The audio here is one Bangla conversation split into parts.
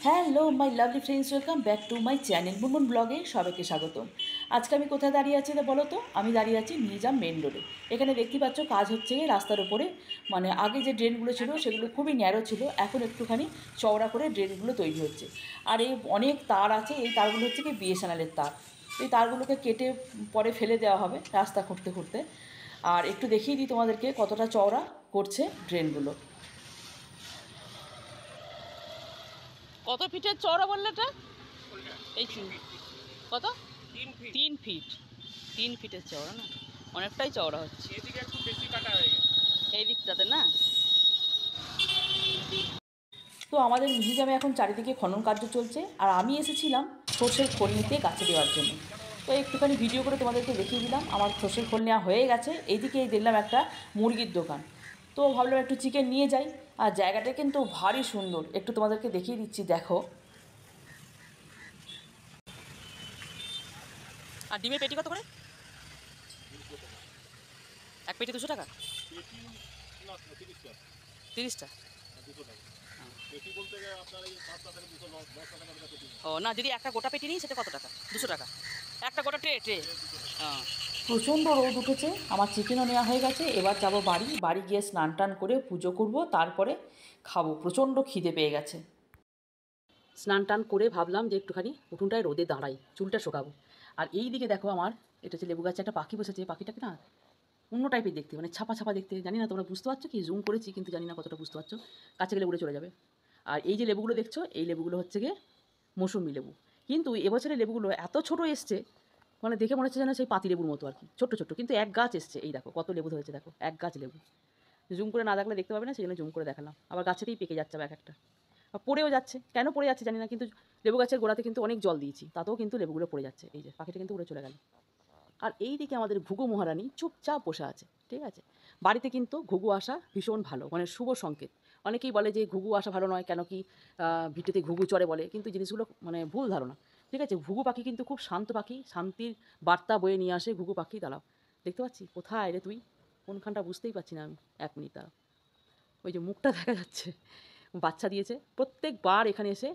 Hello my lovely friends, welcome back to my channel Munmun ব্লগে সবাইকে স্বাগতম। আজকে আমি কোথায় দাঁড়িয়ে আছি বলো তো? আমি দাঁড়িয়ে আছি নিজাম মেন রোডে। এখানে দেখতে পাচ্ছ কাজ হচ্ছে রাস্তার উপরে। মানে আগে যে ড্রেনগুলো ছিল সেগুলো খুবই ন্যারো ছিল, এখন একটুখানি চওড়া করে ড্রেনগুলো তৈরি হচ্ছে। আর এই অনেক তার আছে, এই তারগুলো হচ্ছে কি বিএসএনএলের তার। এই তারগুলোকে কেটে পরে ফেলে দেওয়া হবে রাস্তা খুঁড়তে খুঁড়তে। আর একটু দেখিয়ে দিই তোমাদেরকে কতটা চওড়া করছে ড্রেনগুলো। কত ফিটের চওড়া বললে এটা? এই কত? 3 ফিট। 3 ফিটের চওড়া না, অনেকটাই চওড়া হচ্ছে। এদিকে একটু বেশি কাটা হয়ে গেছে এই দিকটাতে না। তো আমাদের মিহিজামে এখন চারিদিকে খনন কার্য চলছে, আর আমি এসেছিলাম সর্ষের খোল নিতে গাছে দেওয়ার জন্য। তো একটুখানি ভিডিও করে তোমাদেরকে দেখিয়ে দিলাম। আমার সর্ষের খোল নেওয়া হয়ে গেছে। এইদিকে দেখলাম একটা মুরগির দোকান, তো ভাবলাম একটু চিকেন নিয়ে যাই। আর জায়গাটা কিন্তু ভারী সুন্দর, একটু তোমাদেরকে দেখিয়ে দিচ্ছি, দেখো। আর ডিমের পেটি কত করে? এক পেটি 200 টাকা। 30টা। ও না, যদি একটা গোটা পেটি নিই সেটা কত টাকা? 200 টাকা। একটা গোটা ট্রে ট্রে। প্রচণ্ড রোদ উঠেছে, আমার চিকেনও নেওয়া হয়ে গেছে। এবার যাবো বাড়ি, বাড়ি গিয়ে স্নান টান করে পুজো করব, তারপরে খাবো। প্রচণ্ড খিদে পেয়ে গেছে। স্নান টান করে ভাবলাম যে একটুখানি উঠোনটায় রোদে দাঁড়াই, চুলটা শোকাবো। আর এই দিকে দেখো, আমার এটা হচ্ছে লেবু গাছে একটা পাখি বসেছে। পাখিটাকে না অন্য টাইপের দেখতে, মানে ছাপা ছাপা দেখতে। জানি না তোমরা বুঝতে পারছো কি, জুম করেছি কিন্তু জানি না কতটা বুঝতে পারছো। কাছে গেলে উড়ে চলে যাবে। আর এই যে লেবুগুলো দেখছো, এই লেবুগুলো হচ্ছে গিয়ে মৌসুমি লেবু। কিন্তু এবছরের লেবুগুলো এত ছোট এসছে, মানে দেখে মনে হচ্ছে যেন সেই পাতি লেবুর মতো আর কি, ছোট্ট ছোট্ট। কিন্তু এক গাছ এসছে, এই দেখো কত লেবু ধরেছে, দেখো এক গাছ লেবু। জুম করে না দেখলে দেখতে পাবে না, সেই জন্য জুম করে দেখালাম। আবার গাছেতেই পেকে যাচ্ছে এক একটা, আর পড়েও যাচ্ছে। কেন পড়ে যাচ্ছে জানি না, কিন্তু লেবু গাছের গোড়াতে কিন্তু অনেক জল দিয়েছি, তাতেও কিন্তু লেবুগুলো পড়ে যাচ্ছে। এই যে পাখিটা কিন্তু উড়ে চলে গেল। আর এই দিকে আমাদের ঘুঘু মহারানী চুপচাপ বসে আছে, ঠিক আছে। বাড়িতে কিন্তু ঘুঘু আসা ভীষণ ভালো, মানে শুভ সংকেত। অনেকেই বলে যে ঘুঘু আসা ভালো নয়, কেন কি ভিটেতে ঘুঘু চড়ে বলে, কিন্তু জিনিসগুলো মানে ভুল ধারণা, ঠিক আছে। ঘুঘু পাখি কিন্তু খুব শান্ত পাখি, শান্তির বার্তা বয়ে নিয়ে আসে ঘুঘু পাখি। দাঁড়াও, দেখতে পাচ্ছি কোথায় রে তুই, কোনখানটা বুঝতেই পারছি না আমি। 1 মিনিট দাঁড়াও, ওই যে মুখটা দেখা যাচ্ছে, বাচ্চা দিয়েছে প্রত্যেকবার এখানে এসে,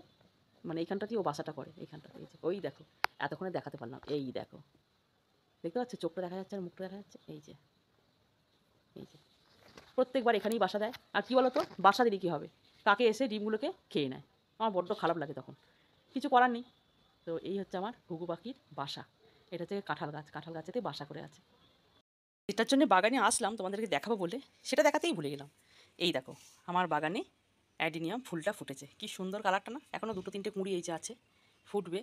মানে এইখানটাতেই ও বাসাটা করে, এইখানটাতে। ওই দেখো, এতক্ষণে দেখাতে পারলাম, এই দেখো, দেখতে পাচ্ছ চোখটা দেখা যাচ্ছে আর মুখটা দেখা যাচ্ছে। এই যে এই যে প্রত্যেকবার এখানেই বাসা দেয়। আর কী বলো তো, বাসা দিলে কী হবে, কাকে এসে ডিমগুলোকে খেয়ে নেয়। আমার বড্ড খারাপ লাগে তখন, কিছু করার নেই। তো এই হচ্ছে আমার ঘুঘু পাখির বাসা। এটা হচ্ছে কাঁঠাল গাছ, কাঁঠাল গাছেতে বাসা করে আছে। যেটার জন্য বাগানে আসলাম তোমাদেরকে দেখাবো বলে, সেটা দেখাতেই ভুলে গেলাম। এই দেখো, আমার বাগানে অ্যাডিনিয়াম ফুলটা ফুটেছে। কি সুন্দর কালারটা না! এখনও 2-3টে কুঁড়ি এই যে আছে, ফুটবে।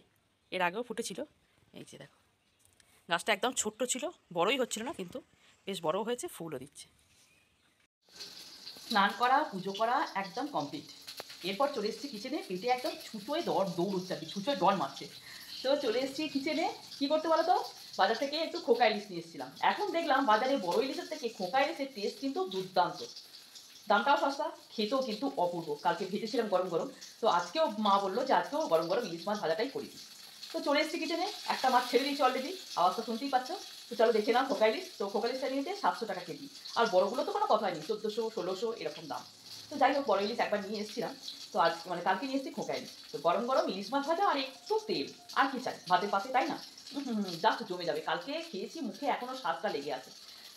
এর আগেও ফুটেছিল। এই যে দেখো, গাছটা একদম ছোট্ট ছিল, বড়ই হচ্ছিল না, কিন্তু বেশ বড় হয়েছে, ফুলও দিচ্ছে। স্নান করা, পুজো করা একদম কমপ্লিট। এরপর চলে এসেছি কিচেনে। পেটে একদম ছুঁচোয় দৌড় আর কি, ছুঁচোয় ডর মারছে। তো চলে এসেছি কিচেনে। কী করতে বলো তো, বাজার থেকে একটু খোকা ইলিশ নিয়ে এসেছিলাম। এখন দেখলাম বাজারে বড় ইলিশের থেকে খোকা ইলিশের টেস্ট কিন্তু দুর্দান্ত, দামটাও সস্তা, খেতেও কিন্তু অপূর্ব। কালকে ভেজেছিলাম গরম গরম, তো আজকেও মা বললো যে আজকেও গরম গরম ইলিশ মাছ ভাজাটাই করি। তো চলে এসেছি কিচেনে, একটা মাছ ছেড়ে দিয়েছি অলরেডি, আওয়াজ তো শুনতেই পাচ্ছ। তো চলো দেখে নাও খোকা ইলিশ। তো খোকা ইলিশটা নিয়েছে 700 টাকা কেজি। আর বড়গুলো তো কোনো কথাই নেই, 1400 1600 এরকম দাম। তো যাই হোক, বড় ইলিশ একবার নিয়ে এসেছিলাম। তো আজ মানে কালকে নিয়ে এসেছি খোকা ইলিশ। তো গরম গরম ইলিশ মাছ ভাজা আর একটু তেল, আর কি চাই ভাতের পাশে, তাই না? জাস্ট জমে যাবে। কালকে খেয়েছি, মুখে এখনও স্বাদটা লেগে আছে।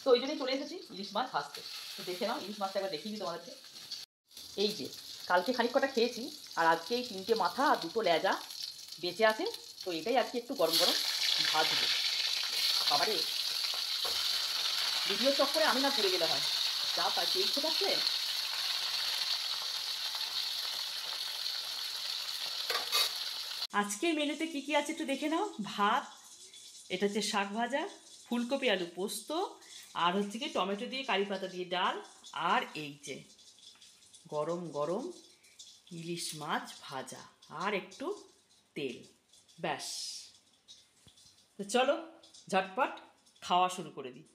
তো ওই জন্যই চলে এসেছি ইলিশ মাছ ভাজতে। তো দেখে নাও, ইলিশ মাছটা একবার দেখিয়ে দিই তোমাদেরকে। এই যে কালকে খানিক কটা খেয়েছি, আর আজকে এই 3টে মাথা আর 2টো লেজা বেঁচে আছে। তো এটাই আজকে একটু গরম গরম ভাজবো। বাবারে, ভিডিও চক্করে আমি না পুড়ে গেলে হয়, যা তাই সেই আছে। আজকের মেনুতে কী কী আছে একটু দেখে নাও। ভাত, এটা হচ্ছে শাক ভাজা, ফুলকপি আলু পোস্ত, আর হচ্ছে কি টমেটো দিয়ে কারি পাতা দিয়ে ডাল, আর এই যে গরম গরম ইলিশ মাছ ভাজা আর একটু তেল, ব্যাস। তো চলো ঝটপট খাওয়া শুরু করে দিই।